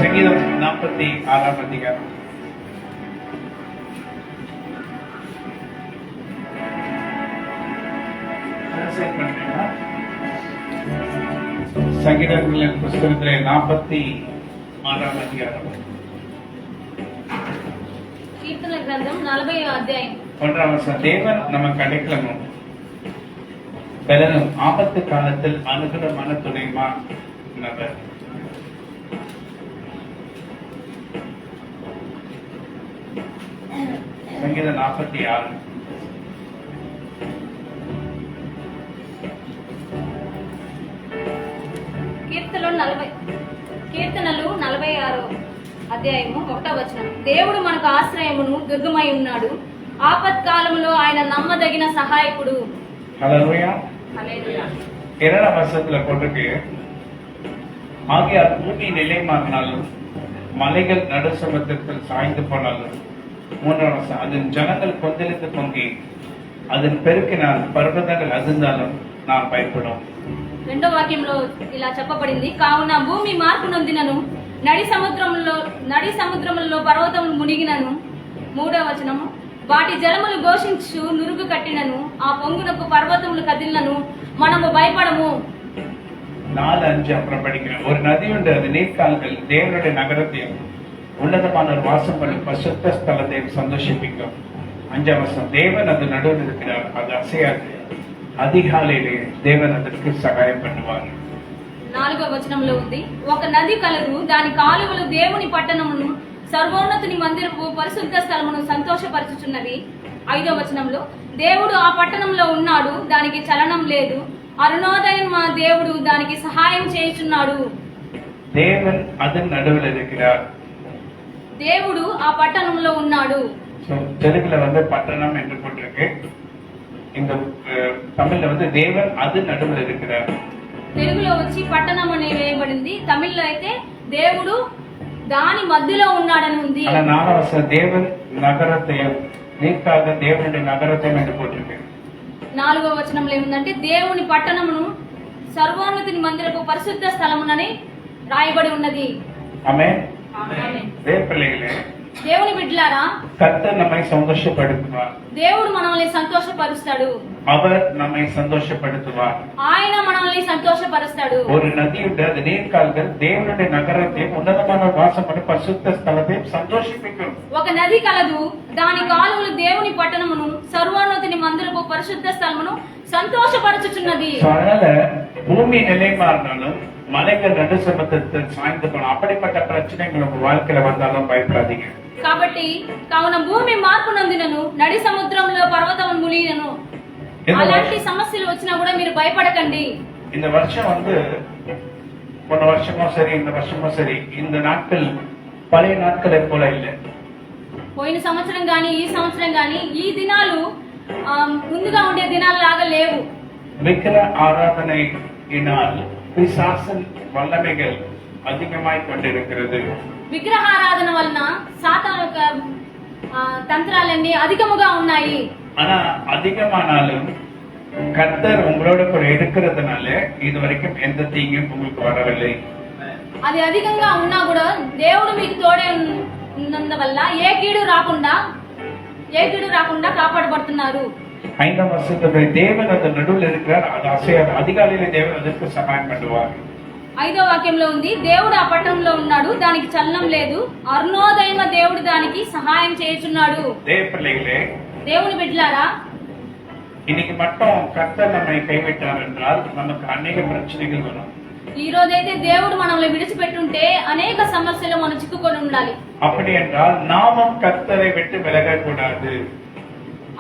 సంగీతం 46వ అధ్యాయం. சங்கீதங்களின் புஸ்தகத்திலே 46వ అధ్యాయం. கீர்த்தன கிரந்தம் 40వ అధ్యాయం. 1వ வசனம். தேவன் நமக்கு அடைக்கலமும் பலனும் ஆபத்து காலத்தில் அனுகூலமான துணைமா நபர். సంగీతం 46. కీర్తనలు 46వ అధ్యాయము 1వ వచనం. దేవుడు మనకు ఆశ్రయమును దుర్గమై ఉన్నాడు, ఆపత్కాలములో ఆయన నమ్మదగిన సహాయకుడు. హల్లెలూయా. హల్లెలూయా. 2వ வசனத்துல போட்டிருக்கு, ஆகையால் பூமி நிலைமாறினாலும் மலைகள் நடு சமுத்திரத்தில் சாய்ந்து போனாலும். 3వ வசனம், அதன் ஜனங்கள் கொந்தளித்து பொங்கி அதன் பெருக்கினால் పర్వతాలు அதிர்ந்தாலும் நான் பயப்படும். 2వ వాక్యంలో ఇలా చెప్పబడింది, కావున భూమి మార్పు నొందినను నడి సముద్రములలో పర్వతములు మునిగినను. 3వ వచనము, వాటి జలములు ఘోషించు నురుగు కట్టినను, ఆ పొంగునకు పర్వతములు కదిలినను మనము భయపడము. 4-5 அப்புறம் படிக்கிறேன். ஒரு நதி உண்டு, அது நீர்க்கால்கள் தேவனுடைய நகரத்தையும் உன்னதமான ஒரு வாசம் பண்ணி பசுத்த ஸ்தலத்தையும் சந்தோஷிப்பிக்கும். 5వ வசனம், தேவன் அது நடுவில் இருக்கிறார், அது அசையாது, அதிகாலையிலே தேவன் அதற்கு சகாயம் பண்ணுவார். 4వ వచనంలో ఉంది, ఒక నది కలదు, దాని కాలువలు దేవుని పట్టణమును సర్వోన్నతుని మందిరపు పరిశుద్ధ స్థలమును సంతోషపరచుచున్నవి. 5వ వచనంలో, దేవుడు ఆ పట్టణంలో ఉన్నాడు, దానికి చలనం లేదు, అరుణోదయం మా దేవుడు దానికి సహాయం చేయుచున్నాడు. தேவன் அதன் நடுவில் இருக்கிறார். దేవుడు ఆ పట్టణంలో ఉన్నాడు. தெலுங்குல பட்டணம் என்று போட்டிருக்கு, இந்த தமிழ்ல தேவன் அது நடுவில் இருக்கிறார். తెలుగులో వచ్చి పట్టణం అని వేయబడింది, తమిళ్లో అయితే దేవుడు దాని మధ్యలో ఉన్నాడని ఉంది. 4వ వచనం, தேவன் நகரத்தையும் நீக்காக தேவனுடைய நகரத்தையும் என்று போட்டிருக்கு. 4వ వచనంలో ఏముందంటే, దేవుని పట్టణమును సర్వోన్నతుని మందిరపు పరిశుద్ధ స్థలమునని రాయబడి ఉన్నది. ఆమేన్. ఆమేన్. దేవుని బిడ్డలారా, கர்த்தர் நம்மை சந்தோஷப்படுத்துவார். దేవుడు మనల్ని సంతోషపరుస్తాడు. அவர் நம்மை சந்தோஷப்படுத்துவார். ఆయన మనల్ని సంతోషపరుస్తాడు. ஒரு நதி உண்டு, அது நீர்க்கால்கள் தேவனுடைய நகரத்தையும் உன்னதமான வாசம் பண்ணி பரிசுத்த ஸ்தலத்தையும் சந்தோஷிப்பிக்கும். ఒక నది కలదు, దాని కాలువలు దేవుని పట్టణమును సర్వోన్నతుని మందిరపు పరిశుద్ధ స్థలమును సంతోషపరచుచున్నది. அதனால பூமி நிலை மாறினாலும் மலைகள் நடு சமுத்திரத்தில் சாய்ந்து போனாலும் அப்படிப்பட்ட பிரச்சனைகள் உங்க வாழ்க்கையில வந்தாலும் பயப்படாதீங்க. కాబట్టి కావున భూమి మార్పు నొందినను, నడి సముద్రంలో పర్వతములు మునిగినను, అలాంటి సమస్యలు వచ్చినా కూడా మీరు భయపడకండి. இந்த வருஷம் போன வருஷமும் சரி, இந்த வருஷமும் சரி, இந்த நாட்கள் பழைய நாட்களை போல இல்லை. పోయిన సంవత్సరం గాని ఈ సంవత్సరం గాని ఈ దినాలు ముందుగా ఉండే దినాల లాగా లేవు. விக்கிர ஆராதனையினால் பிசாசின் வல்லமைகள் அதிகமாய் கொண்டிருக்கிறது. విగ్రహారాధన వలన సాతాను యొక్క తంత్రాలన్నీ అధికముగా ఉన్నాయి. ஆனா அதிகமானாலும் கர்த்தர் உங்களோட கூட இருக்கிறதுனால இது வரைக்கும் எந்த தீங்கும் உங்களுக்கு வரவில்லை. అది అధికంగా ఉన్నా కూడా దేవుడు మీకు తోడే ఉన్నందువల్ల ఏ కీడు రాకుండా కాపాడబడుతున్నారు. 5వ వచనంలో தேவன் அந்த நடுவில் இருக்கிறார், அது அசையாது. அதிகாலையில தேவன் அதற்கு சகாயம் பண்ணுவார். 5వ వాక్యంలో ఉంది, దేవుడు ఆ పట్టణంలో ఉన్నాడు, దానికి చలనం లేదు, అరుణోదయమ దేవుడు దానికి సహాయం చేయుచున్నాడు. தேவ பிள்ளைகளே, దేవుని బిడ్డలారా, இன்னைக்கு மட்டும் கர்த்தர் நம்மை கைவிட்டார் என்றால் நமக்கு அநேக பிரச்சனைகள் வரும். ఈ రోజైతే దేవుడు మనల్ని విడిచిపెట్టుంటే అనేక సమస్యలు మనం చిక్కుకొని ఉండాలి. அப்படி என்றால் நாமும் கர்த்தரை விட்டு விலகக்கூடாது.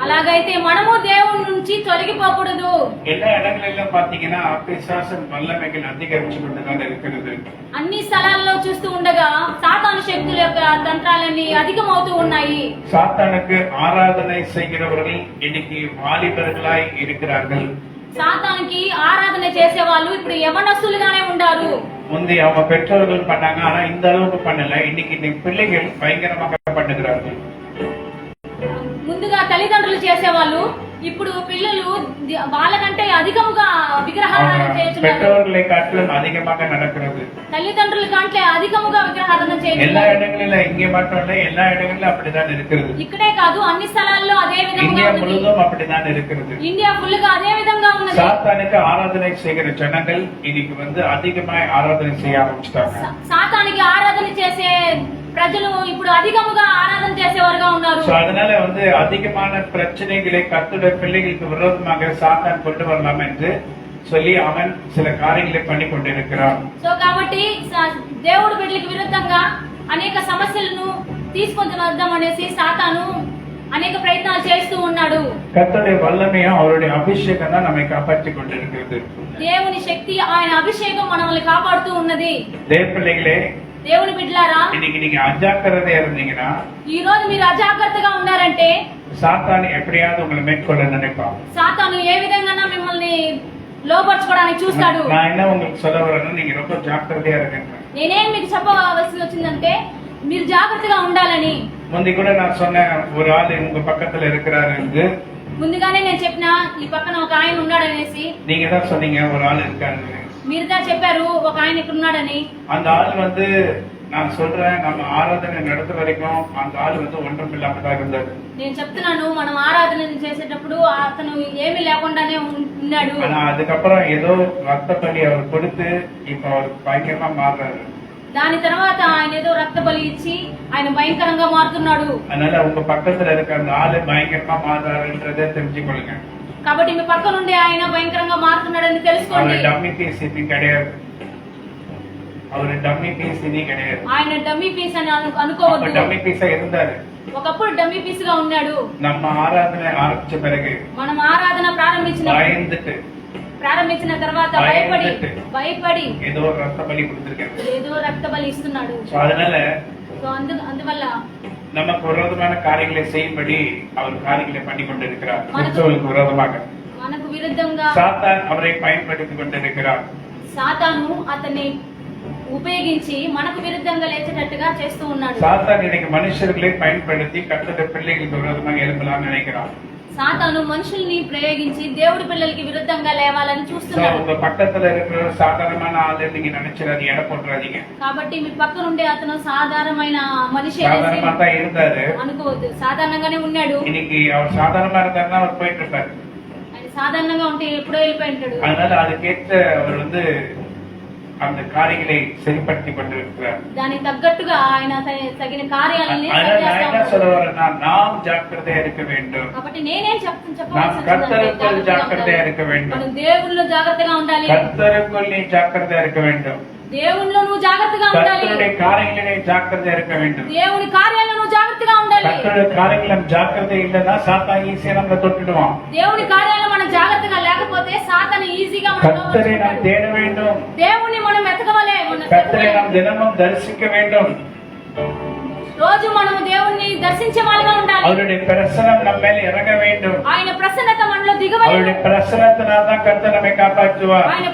అలాగైతే మనము దేవుని నుంచి తొలగిపోకూడదు. எல்லா இடங்களிலும் பாத்தீங்கன்னா பிசாசின் வல்லமைகள் அதிகரிச்சு கொண்டுதான் இருக்கிறது. అన్ని స్థలాల్లో చూస్తూ ఉండగా సాతాను శక్తుల యొక్క తంత్రాలన్నీ అధికమవుతూ ఉన్నాయి. சாத்தானுக்கு ஆராதனை செய்கிறவர்கள் இன்னைக்கு வாலிபர்களாய் இருக்கிறார்கள். సాతానికి ఆరాధన చేసే వాళ్ళు ఇప్పుడు యవనస్తులుగానే ఉండారు. முந்தி அவங்க பெற்றோர்கள் பண்ணாங்க, ஆனா இந்த அளவுக்கு பண்ணல. இன்னைக்கு பிள்ளைகள் பயங்கரமாக பண்ணுகிறார்கள். ముందుగా తల్లిదండ్రులు చేసేవాళ్ళు ఇప్పుడు పిల్లలు వాళ్ళకంటే అధికముగా విగ్రహారాధన చేస్తున్నారు. பெற்றோர்களை காட்டிலும் அதிகமாக நடக்கிறது. తల్లిదండ్రుల కంటే అధికముగా విగ్రహారాధన எல்லா చేస్తున్నారు. இடங்களிலும் இங்கே மட்டும் இல்ல, எல்லா இடங்களிலும் அப்படிதான் இருக்கிறது. ఇక్కడే కాదు అన్ని స్థలాల్లో అదే విధంగా இந்தியா ఉన్నది. முழுவதும் அப்படிதான் இருக்கிறது. ఇండియా ఫుల్ గా అదే విధంగా ఉన్నది. சாத்தானுக்கு ஆராதனை செய்கிற ஜனங்கள் இன்னைக்கு அதிகமாய் ஆராதனை செய்ய ஆரம்பிச்சிட்டாங்க. సాతానికి ఆరాధన చేసే ప్రజలు ఇప్పుడు అధికముగా ఆరాధన చేసేవారుగా ఉన్నారు. அதனால அதிகமான பிரச்சனைகளை கர்த்தருடைய பிள்ளைகளுக்கு விரோதமாக சாத்தான் கொண்டு வரலாம் என்று சொல்லி அவன் சில காரியங்களை பண்ணி கொண்டிருக்கிறான். సో కాబట్టి దేవుడు బిడ్డలకు విరుద్ధంగా అనేక సమస్యలను తీసుకొని వద్దాం అనేసి సాతాను అనేక ప్రయత్నాలు చేస్తూ ఉన్నాడు. கர்த்தருடைய வல்லமையும் அவருடைய அபிஷேகம் தான் நம்மை காப்பாற்றிக் கொண்டிருக்கிறது. దేవుని శక్తి, ఆయన అభిషేకం మనల్ని కాపాడుతూ ఉన్నది. தேவ பிள்ளைகளே, దేవుని బిడ్డలారా, இன்னைக்கு நீங்க அஜாக்கிரதையா இருந்தீங்கன்னா ఈ రోజు మీరు అజాగ్రత్తగా ఉన్నారంటే சாத்தான் எப்படியாவது உங்களை மேற்கொள்ள நினைப்பான். సాతాను ఏ విధంగా మిమ్మల్ని లోపర్చుకోవడానికి చూస్తాడు. நான் என்ன உங்களுக்கு சொல்ல வரேன்னா, நீங்க ரொம்ப ஜாக்கிரதையா இருங்க. నేనేం మీకు చెప్పవలసి వచ్చిందంటే మీరు జాగ్రత్తగా ఉండాలని. முந்தி கூட நான் சொன்னேன், ஒரு ஆள் உங்க பக்கத்துல இருக்கிறாரு. ముందుగానే నేను చెప్పిన ఈ పక్కన ఒక ఆయన ఉన్నాడనేసి. நீங்க தான் சொன்னீங்க ஒரு ஆள் இருக்காரு. మీరుదా చెప్పారు ఒక ఆయన ఇక్కడ ఉన్నాడని. அந்த ஆள் நான் சொல்றேன், நம்ம ஆராதனை நடத்த வரைக்கும் அந்த ஆள் ஒன்றும் இல்லாம தான் இருந்தாரு. నేను చెప్తున్నాను, మనం ఆరాధన చేసేటప్పుడు అతను ఏమీ లేకుండానే ఉన్నాడు. ஆனா அதுக்கப்புறம் ஏதோ ரத்த பலி அவர் கொடுத்து இப்ப அவர் பயங்கரமா மாறுறாரு. దాని తర్వాత ఆయన ఏదో రక్త బలి ఇచ్చి ఆయన భయంకరంగా మారుతున్నాడు. அதனால உங்க பக்கத்துல இருக்க அந்த ஆளு பயங்கரமா மாறுறாருன்றதை தெரிஞ்சுக்கொள்ளுங்க. కాబట్టి మీ పక్క నుండి ఆయన భయంకరంగా మారుతున్నాడని తెలుసుకోండి. அவர் டம்மி பீஸ் இது கிடையாது. அவர் டம்மி பீஸ் ఇది கிடையாது. ఆయన డమ్మీ పీస్ అని అనుకోవద్దు. டம்மி பீஸா இருந்தாரு. ఒకప్పుడు డమ్మీ పీస్ గా ఉన్నాడు. நம்ம ஆராதனை ஆரம்பிச்ச பிறகு మనం ఆరాధన ప్రారంభించిన తర్వాత భయపడి ఏదో రక్త బలి கொடுத்திருக்காரு. ఏదో రక్త బలి ఇస్తున్నాడు. అందువల్ల நமக்கு விரோதமான காரியங்களை செய்யும்படி அவர் காரியங்களை பண்ணி கொண்டிருக்கிறார். கிறிஸ்துவுக்கு விரோதமாக మనకు విరుద్ధంగా சாத்தான் அவரை பயன்படுத்திக் கொண்டிருக்கிறார். సాతాను అతన్ని ఉపయోగించి మనకు విరుద్ధంగా లేచేటట్టుగా చేస్తూ ఉన్నాడు. சாத்தான் இன்னைக்கு மனுஷர்களை பயன்படுத்தி கர்த்தருடைய பிள்ளைகளுக்கு விரோதமாக எழும்பலாம்னு நினைக்கிறான். సాతాను మనుషుల్ని ప్రయోగించి దేవుడి పిల్లలకి విరుద్ధంగా లేవాలని చూస్తున్నాడు. உங்க பக்கத்துல இருக்கிற சாதாரணமான ஆளு நீங்க நினைச்சிடாதீங்க, எடை போட்டுறாதீங்க. కాబట్టి మీ పక్క నుండి అతను సాధారణమైన మనిషి சாதாரணமா தான் இருந்தாரு అనుకోవద్దు. సాధారణంగానే ఉన్నాడు. இன்னைக்கு அவர் சாதாரணமா இருந்தாருன்னா அவர் போயிட்டு இருப்பாரு. ఆయన సాధారణంగా ఉంటే ఎప్పుడో వెళ్ళిపోయి ఉంటాడు. அதனால அதுக்கேற்ற அவர் அந்த காரியங்களை சரிப்படுத்திக் கொண்டிருக்கிறார். దానికి తగ్గట్టుగా ఆయన తగిన కార్యాలని சொல்ல வரேன்னா, நாம் ஜாக்கிரதையா இருக்க வேண்டும். కాబట్టి నేనేం நாம் கர்த்தருக்குள் ஜாக்கிரதையா இருக்க வேண்டும். మనం దేవునిలో జాగ్రత్తగా ఉండాలి. கர்த்தருக்குள் நீ ஜாக்கிரதையா இருக்க வேண்டும். దేవునిలో నువ్వు జాగ్రత్తగా ఉండాలి. கர்த்தருடைய காரியங்களிலே ஜாக்கிரதையா இருக்க வேண்டும். దేవుని కార్యాలలో నువ్వు జాగ్రత్తగా ఉండాలి. கர்த்தருடைய காரியங்களில் ஜாக்கிரதை இல்லைன்னா சாத்தான் ஈஸியா நம்மளை தொட்டுடுவான். దేవుని కార్యాలలో మనం జాగ్రత్తగా లేకపోతే సాతాను ఈజీగా கர்த்தரை நாம் தேட வேண்டும். దేవుని మనం వెతకవలే. கர்த்தரை நாம் தினமும் தரிசிக்க வேண்டும். రోజు మనం దేవుణ్ణి దర్శించే వాళ్ళగా ఉండాలి. அவருடைய பிரசன்னம் நம்ம மேல இறங்க வேண்டும். ఆయన ప్రసన్నత మనలో దిగవలెను. அவருடைய பிரசன்னத்தினால தான் கர்த்தர் நம்மை காப்பாற்றுவார். ఆయన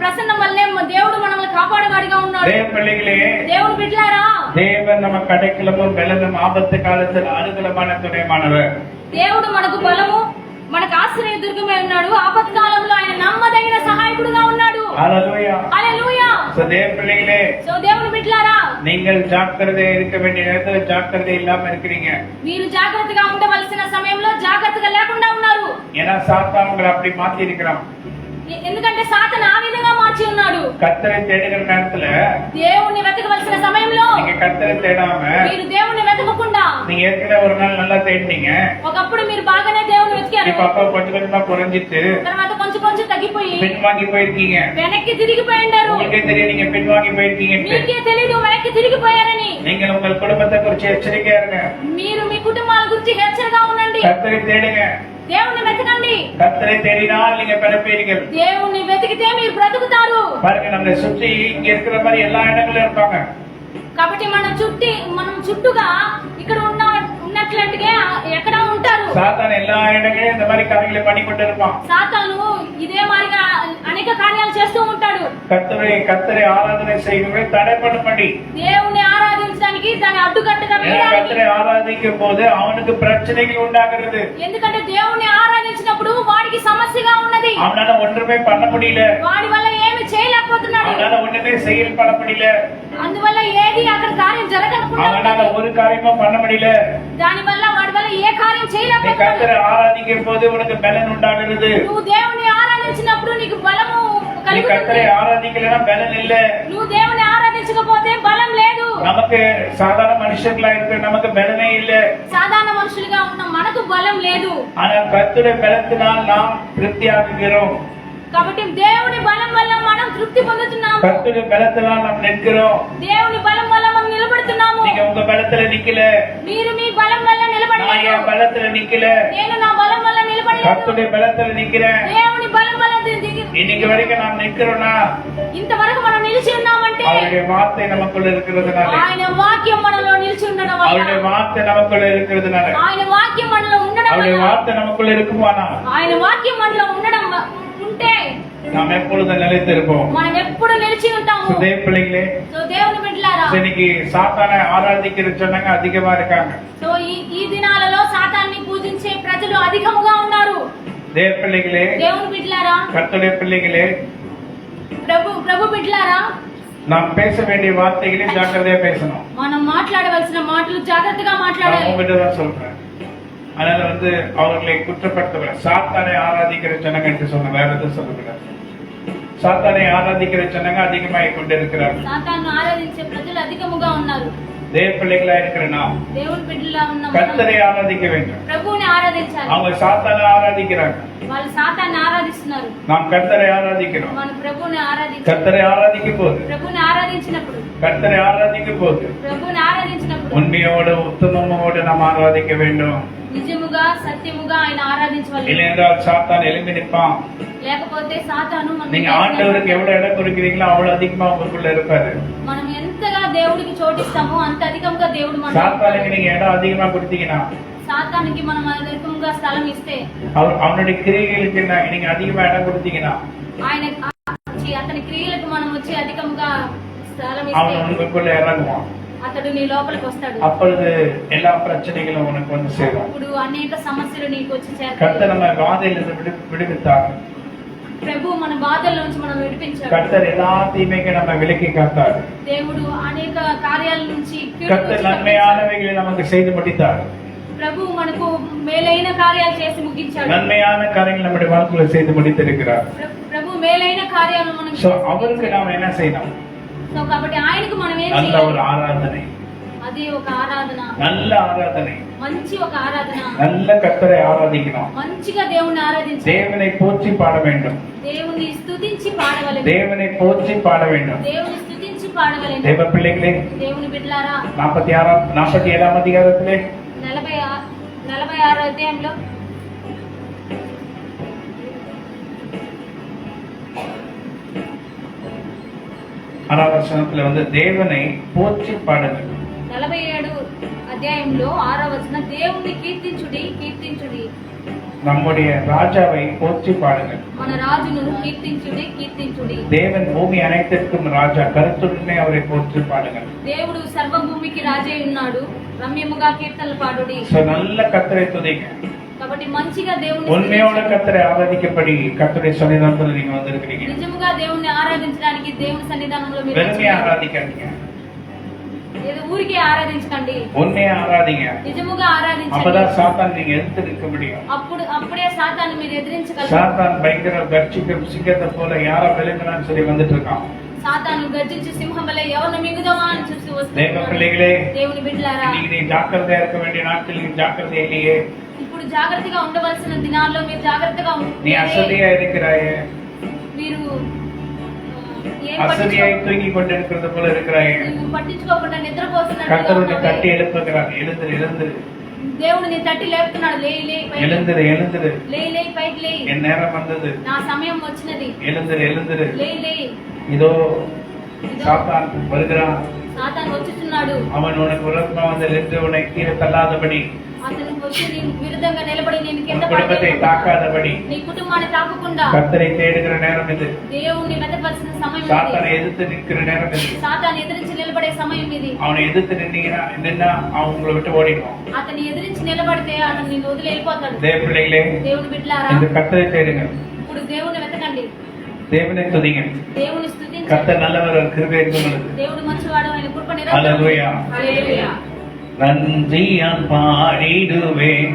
ప్రసన్నం వల్లే దేవుడు మనల్ని కాపాడేవాడిగా ఉన్నాడు. தேவ பிள்ளைகளே, దేవుని బిడ్డలారా, தேவன் நம்ம கடைக்கிழமும் வெள்ளனும் ஆபத்து காலத்தில் அனுகூலமான துணைமானவர். దేవుడు మనకు బలము, మనకు ఆశ్రయ దుర్గమై ఉన్నాడు. ఆపత్కాలంలో ఆయన నమ్మదగిన సహాయకుడుగా ఉన్నాడు. ஹல்லேலூயா, హల్లెలూయా. సో தேவ பிள்ளைகளே, దేవుని బిడ్డలారా, நீங்கள் ஜாக்கிரதையா இருக்க வேண்டிய நேரத்துல ஜாக்கிரதை இல்லாம இருக்கிறீங்க. మీరు జాగ్రత్తగా ఉండవలసిన సమయంలో జాగ్రత్తగా లేకుండా ఉన్నారు. ஏன்னா சாத்தான் உங்களை அப்படி மாத்தி இருக்கிறான். ఎందుకంటే సాతాను ఆ విధంగా మార్చి ఉన్నాడు. கர்த்தரை தேடுகிற நேரத்துல దేవుణ్ణి వెతకవలసిన సమయంలో நீங்க கர்த்தரை தேடாம మీరు దేవుణ్ణి వెతకకుండా நீங்க ஏற்கனவே ஒரு நாள் நல்லா தேடினீங்க. ఒకప్పుడు మీరు బాగానే దేవుణ్ణి వెతికారు. இப்ப அப்பா கொஞ்சம் கொஞ்சமா குறைஞ்சிட்டு తర్వాత కొంచెం కొంచెం తగ్గిపోయి பின்வாங்கி போயிருக்கீங்க. వెనక్కి తిరిగిపోయిండారు. உங்களுக்கே தெரியும் நீங்க பின்வாங்கி போயிருக்கீங்க. మీకే తెలీదు వెనక్కి తిరిగిపోయారని. நீங்கள் உங்கள் குடும்பத்தை குறித்து எச்சரிக்கையா இருங்க. మీరు మీ కుటుంబాల గురించి హెచ్చరికగా ఉండండి. கர்த்தரை தேடுங்க. దేవుణ్ణి వెతకండి. கர்த்தரை தேடினால் நீங்க பிறப்பீர்கள். దేవుణ్ణి వెతికితే మీరు బ్రతుకుతారు. பாருங்க, நம்மளை சுற்றி இங்க இருக்கிற மாதிரி எல்லா இடங்களும் இருப்பாங்க. కాబట్టి మనం చుట్టూగా ఇక్కడ ఉన్నట్లుగా ఎక్కడ ఉంటారు. சாத்தான் எல்லா இடங்களையும் இந்த மாதிரி காரியங்களை பண்ணி கொண்டு இருப்பான். సాతాను ఇదే మాదిరిగా అనేక కార్యాలు చేస్తూ ఉంటాడు. கர்த்தரை ஆராதனை செய்வதை தடை பண்ணும்படி, దేవుణ్ణి ఆరాధించడానికి దాన్ని అడ్డుకట్టగా వేయడానికి. கர்த்தரை ஆராதிக்கும் போது அவனுக்கு பிரச்சனைகள் உண்டாகிறது. ఎందుకంటే దేవుణ్ణి ఆరాధించినప్పుడు వాడికి సమస్యగా ఉన్నది. அவனால ஒன்றுமே பண்ண முடியல. వాడి వల్ల ఏమి చేయలేకపోతున్నాడు. அவனால ஒண்ணுமே செயல்பட முடியல. అందువల్ల ఏది అక్కడ కార్యం జరగకుండా அவனால ஒரு காரியமும் பண்ண முடியல. దాని వల్ల వాడి వల్ల ఏ కార్యం நீ చేయలేకపోతున్నాడు. கர்த்தரை ஆராதிக்கும் போது உனக்கு பலன் உண்டாகிறது. నువ్వు దేవుణ్ణి ఆరాధించినప్పుడు నీకు బలము நீ కలుగుతుంది. கர்த்தரை ஆராதிக்கலனா பலன் இல்ல. నువ్వు దేవుణ్ణి ఆరాధించకపోతే బలం లేదు. நமக்கு சாதாரண மனுஷங்களா இருக்கிற நமக்கு பலனே இல்ல. సాధారణ మనుషులుగా ఉన్న మనకు బలం లేదు. ஆனா கர்த்தருடைய பலத்தினால் நாம் திருப்தியாகுகிறோம். కాబట్టి దేవుని బలం వల్ల మనం తృప్తి పొందుతున్నాము. கர்த்தருடைய பலத்தினால் நாம் நிற்கிறோம். దేవుని బలం వల్ల మనం నిలబడుతున్నాము. நீங்க உங்க பலத்துல நிக்கல. మీరు మీ బలం వల్ల நான் నిలబడలేదు. என் பலத்துல நிக்கல. నేను నా బలం వల్ల నిలబడలేదు. கர்த்தருடைய பலத்துல நிக்கிறேன். దేవుని బలం వల్ల இன்னைக்கு வரைக்கும் நாம் நிக்கிறோம்னா ఇంతవరకు మనం నిలిచి ఉన్నామంటే அவருடைய வார்த்தை நமக்குள்ள இருக்கிறதுனால, ఆయన వాక్యం మనలో నిలిచి ఉండడం அவருடைய వల్ల, வார்த்தை நமக்குள்ள இருக்கிறதுனால, ఆయన వాక్యం మనలో ఉండడం அவருடைய వల్ల, வார்த்தை நமக்குள்ள இருக்குமானா ఆయన వాక్యం మనలో ఉండడం ఉంటే நாம் எப்பொழுதும் நிலைத்திருப்போம். మనం ఎప్పుడు నిలిచి ఉంటాము. தேவ பிள்ளைகளே, సో దేవుని బిడ్డలారా, இன்னைக்கு சாத்தானை ஆராதிக்கிற ஜனங்க அதிகமா இருக்காங்க. సో ఈ దినాలలో సాతాన్ని పూజించే ప్రజలు అధికముగా ఉన్నారు. தேவ பிள்ளைகளே, దేవుని బిడ్డలారా, கர்த்தருடைய பிள்ளைகளே, ప్రభు బిడ్డలారా, நாம் பேச வேண்டிய வார்த்தைகளை ஜாக்கிரதையா பேசணும். మనం మాట్లాడవలసిన మాటలు జాగ్రత్తగా நான் మాట్లాడాలి. உங்ககிட்ட தான் சொல்றேன். அதனால அவர்களை குற்றப்படுத்தவில்லை. சாத்தானை ஆராதிக்கிற ஜனங்க என்று சொன்ன, வேற எதுவும் சொல்லக்கூடாது. சாத்தானை ஆராதிக்கிற ஜனங்க அதிகமாகிக் கொண்டிருக்கிறார்கள். సాతాను ఆరాధించే ప్రజలు అధికముగా ఉన్నారు. தேவ பிள்ளைகளா இருக்கிற நாம் దేవుని బిడ్డలా ఉన్న கர்த்தரை ஆராதிக்க வேண்டும். ప్రభువుని ఆరాధించాలి. அவங்க சாத்தானை ஆராதிக்கிறாங்க. వాళ్ళు సాతాన్ని ఆరాధిస్తున్నారు. நாம் கர்த்தரை ஆராதிக்கிறோம். మన ప్రభువుని ఆరాధించాలి. கர்த்தரை ஆராதிக்கும் போது, ప్రభువుని ఆరాధించినప్పుడు, கர்த்தரை ஆராதிக்கும் போது ప్రభువుని ఆరాధించినప్పుడు உண்மையோடு உத்தமமோடு நாம் ஆராதிக்க வேண்டும். నిజముగా సత్యముగా ఆయన ఆరాధించవాలి. இல்லையென்றால் சாத்தான் எழும்பி நிற்பான். లేకపోతే సాతాను நீங்க ஆண்டவருக்கு எவ்வளவு இடம் கொடுக்கிறீங்களோ அவ்வளவு அதிகமா உங்களுக்குள்ள இருப்பாரு. మనం ఎంతగా దేవుడికి చోటిస్తామో అంత అధికంగా దేవుడు சாத்தானுக்கு நீங்க இடம் அதிகமா கொடுத்தீங்கன்னா, సాతానికి మనం అధికంగా స్థలం ఇస్తే, அவனுடைய கிரியைகளுக்கு நீங்க அதிகமா இடம் கொடுத்தீங்கன்னா, ఆయన అతని క్రియలకు మనం వచ్చి అధికంగా స్థలం அவன் ఇస్తే உங்களுக்குள்ள இறங்குவான். అతడు నీ లోపలికి వస్తాడు. அப்பொழுது எல்லா பிரச்சனைகளும் உனக்கு வந்து சேரும். ఇప్పుడు అనేక సమస్యలు నీకు వచ్చి చేస్తాయి. கர்த்தர் நம்ம வாதையிலிருந்து விடுவித்தார். ప్రభు మన బాధల నుంచి మనం విడిపించాడు. கர்த்தர் எல்லா தீமைக்கும் நம்ம விலக்கி காத்தார். దేవుడు అనేక కార్యాల నుంచి கர்த்தர் நன்மையானவைகளை நமக்கு செய்து முடித்தார். ప్రభు మనకు మేలైన కార్యాలు చేసి ముగించాడు. நன்மையான காரியங்கள் நம்முடைய வாழ்க்கையில செய்து முடித்திருக்கிறார். ప్రభు మేలైన కార్యాలు మనకు அவருக்கு நாம் என்ன செய்யணும்? సో కాబట్టి ఆయనకు మనం ఏం நல்ல చేయాలి? ஒரு ஆராதனை, అది ఒక ఆరాధన, நல்ல ஆராதனை, మంచి ఒక ఆరాధన, நல்ல கர்த்தரை ஆராதிக்கணும். మంచిగా దేవుణ్ణి ఆరాధించాలి. தேவனை போற்றி பாட வேண்டும். దేవుణ్ణి స్తుతించి పాడవలెను. தேவனை போற்றி பாட வேண்டும். దేవుని స్తుతించి పాడవలెను. தேவ பிள்ளைகளே, దేవుని బిడ్డలారా, 47వ అధ్యాయத்திலே 46వ అధ్యాయంలో 6వ వచనத்துல தேவனை போற்றி பாடுங்கள். 47 అధ్యాయంలో 6వ వచనం, దేవుణ్ణి కీర్తించుడి కీర్తించుడి. நம்முடைய ராஜாவை போற்றி பாடுங்கள். మన రాజును కీర్తించుడి కీర్తించుడి. தேவன் பூமி அனைத்திற்கும் ராஜா, கருத்துடனே அவரை போற்றி பாடுங்கள். దేవుడు సర్వభూమికి రాజై ఉన్నాడు, రమ్యముగా కీర్తనలు పాడుడి. సో நல்ல கர்த்தரை துதிங்க. కాబట్టి మంచిగా దేవుని உண்மையோட கர்த்தரை ஆராதிக்கப்படி கர்த்தருடைய சன்னிதானத்துல நீங்க வந்திருக்கீங்க. నిజముగా దేవుణ్ణి ఆరాధించడానికి దేవుని సన్నిధానంలో మీరు வெறுமையா ஆராதிக்காதீங்க, ఏదో ఊరికే ఆరాధించకండి, உண்மையா ஆராதிங்க. నిజముగా ఆరాధించండి. அப்பதான் சாத்தான் நீங்க எதிர்த்து நிற்க முடியும். అప్పుడే సాతాను మీరు ఎదిరించగలరు. சாத்தான் பயங்கர கர்ச்சிக்கும் சிங்கத்தை போல யாரா விழுங்கலான்னு சொல்லி வந்துட்டு இருக்கான். సాతాను గర్జించి సింహం వలె ఎవరిని మింగుదామా అని చూసి தேவ వస్తున్నాడు. பிள்ளைகளே, దేవుని బిడ్డలారా, இன்னைக்கு நீ ஜாக்கிரதையா இருக்க வேண்டிய நாட்கள் நீங்க ஜாக்கிரதை இல்லையே. ఇప్పుడు జాగ్రత్తగా ఉండవలసిన దినాల్లో మీరు జాగ్రత్తగా நீ அசதியா இருக்கிறாயே, మీరు ఏం அசதியாய் தூங்கி கொண்டிருக்கிறது போல இருக்கிறாயே. నువ్వు పట్టించుకోకుండా నిద్రపోతున్నట్టు கர்த்தருடைய தட்டி எழுப்புகிறார். எழுந்துரு எழுந்துரு, దేవుడిని తట్టి లేపుతున్నాడు. లేయి లేయి పైకి எழுந்துரு எழுந்துரு, లేయి లేయి పైకి లేయి, என் நேரம் வந்தது. నా సమయం వచ్చినది. எழுந்துரு எழுந்துரு, లేయి లేయి, இதோ சாத்தான் வருகிறான். సాతాను వచ్చుచున్నాడు. அவன் உனக்கு விரோதமா வந்து நின்று உன்னை கீழே தள்ளாதபடி, అతను వచ్చి నీ విరుద్ధంగా నిలబడి నేను కింద உன் குடும்பத்தை పడేయకుండా, தாக்காதபடி నీ కుటుంబాన్ని తాకకుండా கர்த்தரை தேடுகிற நேரம் இது. దేవుణ్ణి వెతకవలసిన సమయం சாத்தானை ఇది. எதிர்த்து நிற்கிற நேரம் இது. సాతాను ఎదిరించి నిలబడే సమయం ఇది. அவனை எதிர்த்து நின்னா அவன் உங்களை விட்டு ஓடிடுவான். అతన్ని ఎదిరించి నిలబడితే అతను నిన్ను వదిలి వెళ్ళిపోతాడు. தேவ பிள்ளைகளே, దేవుని బిడ్డలారా, இந்த கர்த்தரை தேடுங்க, ఇప్పుడు దేవుని వెతకండి, தேவனை துதிங்க. దేవుని స్తుతించండి. கர்த்தர் நல்லவர், அவர் கிருபை இருக்கிறது. దేవుడు మంచివాడు, ఆయన కృప హల్లెలూయా. హల్లెలూయా. நன்றியால் பாடிடுவேன்,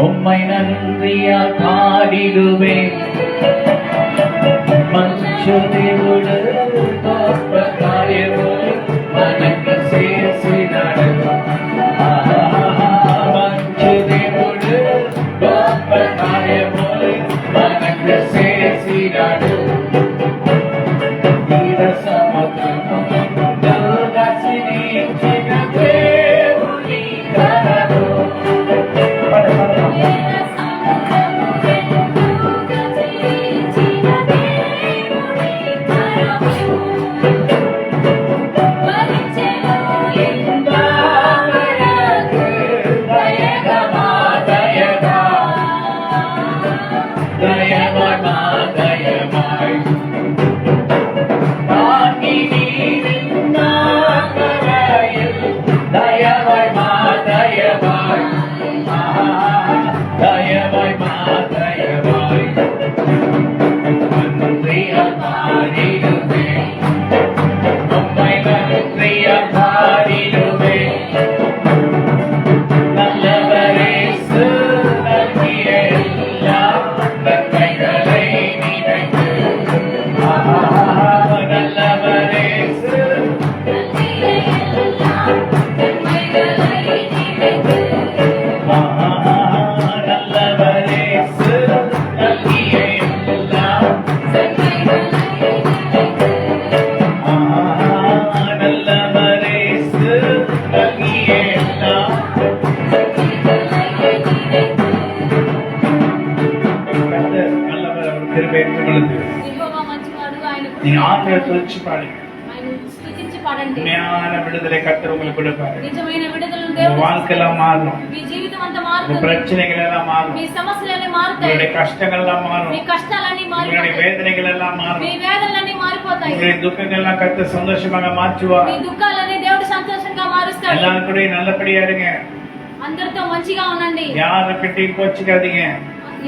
உம்மை நன்றியால் பாடிடுவேன். மஞ்சு தேவுடு தோப்ப காயவோடு மனக்கு சேர்சினாடு. மஞ்சு தேவுடு தோப்ப காயவோடு மனக்கு சேர்சினாடு. యెహోవా మంచివాడు, ఆయన కృప. நீங்க ஆண்டவரை துதிச்சு பாடுங்க. ఆయన స్తుతించి పాడండి. உண்மையான விடுதலை கர்த்தர் உங்களுக்கு கொடுப்பாரு. నిజమైన విడుదలను உங்க దేవుడు வாழ்க்கையெல்லாம் மாறணும், మీ జీవితం అంతా உங்க మారుతుంది. பிரச்சனைகள் எல்லாம் మీ மாறும், సమస్యలన్నీ మారుతాయి. உங்களுடைய கஷ்டங்கள் எல்லாம் మీ மாறும், కష్టాలన్నీ உங்களுடைய మారిపోతాయి. வேதனைகள் எல்லாம் మీ மாறும், వేదనలన్నీ మారిపోతాయి. உங்களுடைய துக்கங்கள் எல்லாம் கர்த்தர் சந்தோஷமாக மாற்றுவா. మీ దుఃఖాలన్నీ దేవుడు సంతోషంగా మారుస్తాడు. எல்லாரும் கூட நல்லபடியா இருங்க, అందరితో మంచిగా ఉండండి. யாரை பற்றி கோச்சிக்காதீங்க,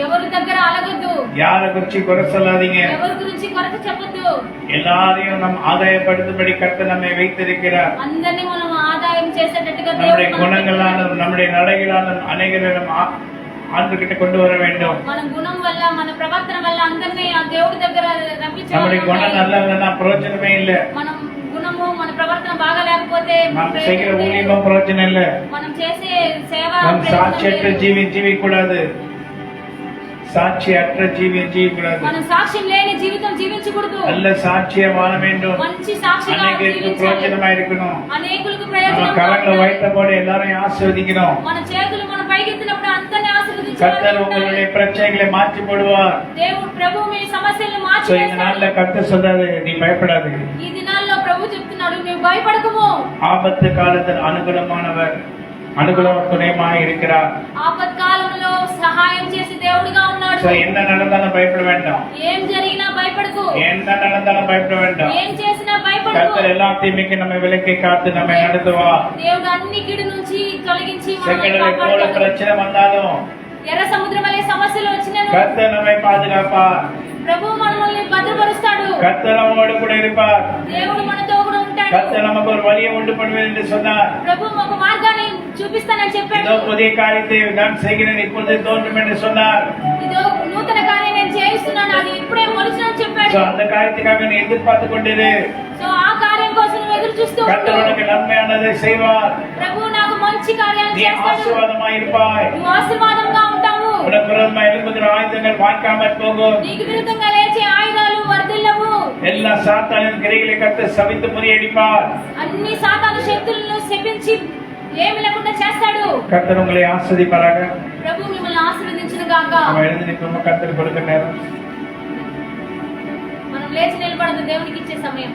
ఎవరి దగ్గర అలగొద్దు, யாரை குறிச்சு குறை சொல்லாதீங்க. ఎవరి గురించి కొరత చెప్పొద్దు. எல்லாரையும் நம் ஆதாயப்படுத்தும்படி கர்த்தர் நம்மை வைத்திருக்கிறார். అందరినీ మనం ఆదాయం చేసేటట్టుగా நம்முடைய దేవుడు మనల్ని குணங்களாலும் நம்முடைய நடைகளாலும் அனைவரும் ஆண்டுகிட்ட கொண்டு வர வேண்டும். మన గుణం వల్ల మన ప్రవర్తన వల్ల అందరినీ ఆ దేవుడి దగ్గర நம்முடைய குணம் రప్పించాలి. நல்லா இல்லைன்னா பிரயோஜனமே இல்ல. మనం గుణము మన ప్రవర్తన బాగా లేకపోతే நாம் செய்கிற ஊழியமும் பிரயோஜனம் இல்ல. మనం చేసే సేవ நாம் சாட்சியற்ற ஜீவிக்கூடாது, சாட்சியற்ற ஜீவிக்கூடாது. మనం సాక్ష్యం లేని జీవితం జీవించకూడదు. நல்ல சாட்சியா வாழ வேண்டும், మంచి సాక్షిగా அநேகருக்கு జీవించాలి. பிரயோஜனமா இருக்கணும். అనేకులకు நம்ம ప్రయోజనం கரங்களை வைத்த போது எல்லாரையும் ஆசீர்வதிக்கணும். మన చేతులు మన పైకెత్తినప్పుడు అందరినీ கர்த்தர் ఆశీర్వదించాలి. உங்களுடைய பிரச்சனைகளை மாற்றி போடுவார். దేవుడు ప్రభు మీ సమస్యలను So, இந்த మార్చి நாள்ல கர்த்தர் சொல்றாரு, நீ பயப்படாது, ఈ దినాల్లో ప్రభు చెప్తున్నాడు, నువ్వు భయపడకము. ஆபத்து காலத்தில் அனுகூலமானவர், அனுகூலம் துணையுமாய் இருக்கிறார். ఆపత్కాలంలో సహాయం చేసి దేవుడిగా ఉన్నాడు. So, என்ன நடந்தாலும் பயப்பட வேண்டாம். ఏం జరిగినా భయపడకు. என்ன நடந்தாலும் பயப்பட வேண்டாம். ఏం చేసినా భయపడకు. கர்த்தர் எல்லா தீமைக்கு நம்மை விலக்கி காத்து நம்மை நடத்துவார். దేవుడు అన్ని కీడు నుంచి తొలగించి మనల్ని செங்கடலை போல కాపాడుతాడు. பிரச்சனை வந்தாலும் ఎర్ర సముద్రం వలె సమస్యలు వచ్చినను கர்த்தர் நம்மை பாதுகாப்பார். ప్రభువు మనల్ని భద్రపరుస్తాడు. கர்த்தர் நம்மோடு கூட இருப்பார். దేవుడు మనతో కూడా ఉంటాడు. கர்த்தர் நமக்கு ஒரு வழியை உண்டு பண்ணுவேன் என்று சொன்னார். ప్రభు ఒక మార్గాన్ని చూపిస్తానని చెప్పాడు. இதோ புதிய காரியத்தை நான் செய்கிறேன், இப்பொழுது தோன்றும் என்று சொன்னார். ఇదో నూతన కార్యం నేను చేయిస్తున్నాను, అది ఇప్పుడే మొలిచినని చెప్పాడు. So, அந்த காரியத்துக்காக நீ எதிர்பார்த்து கொண்டிரு. సో ఆ కార్యం కోసం నువ్వు ఎదురు చూస్తూ கர்த்தர் ఉండు. உனக்கு நன்மையானதை செய்வார். ప్రభు నాకు మంచి కార్యాలు நீ చేస్తాడు. ஆசீர்வாதமாய் இருப்பாய். నువ్వు ఆశీర్వాదంగా ఉంటావు. உனக்கு விரோதமாய் எழும்புகிற ஆயுதங்கள் வாய்க்காமற் போகும். నీకు విరుద్ధంగా లేచే ఆయుధాలు వర్ధిల్లవు. எல்லா சாத்தானின் கிரைகளை கர்த்தர் சபித்து முறியடிப்பார். అన్ని సాతాను శక్తులను శపించి ఏమి లేకుండా చేస్తాడు. கர்த்தர் உங்களை ஆசீர்வதிப்பாராக. ప్రభు మిమ్మల్ని ఆశీర్వదించును గాక. நம்ம எழுந்து நிற்போம். கர்த்தர் கொடுக்கிற நேரம். మనం లేచి నిలబడదు దేవునికి ఇచ్చే సమయం.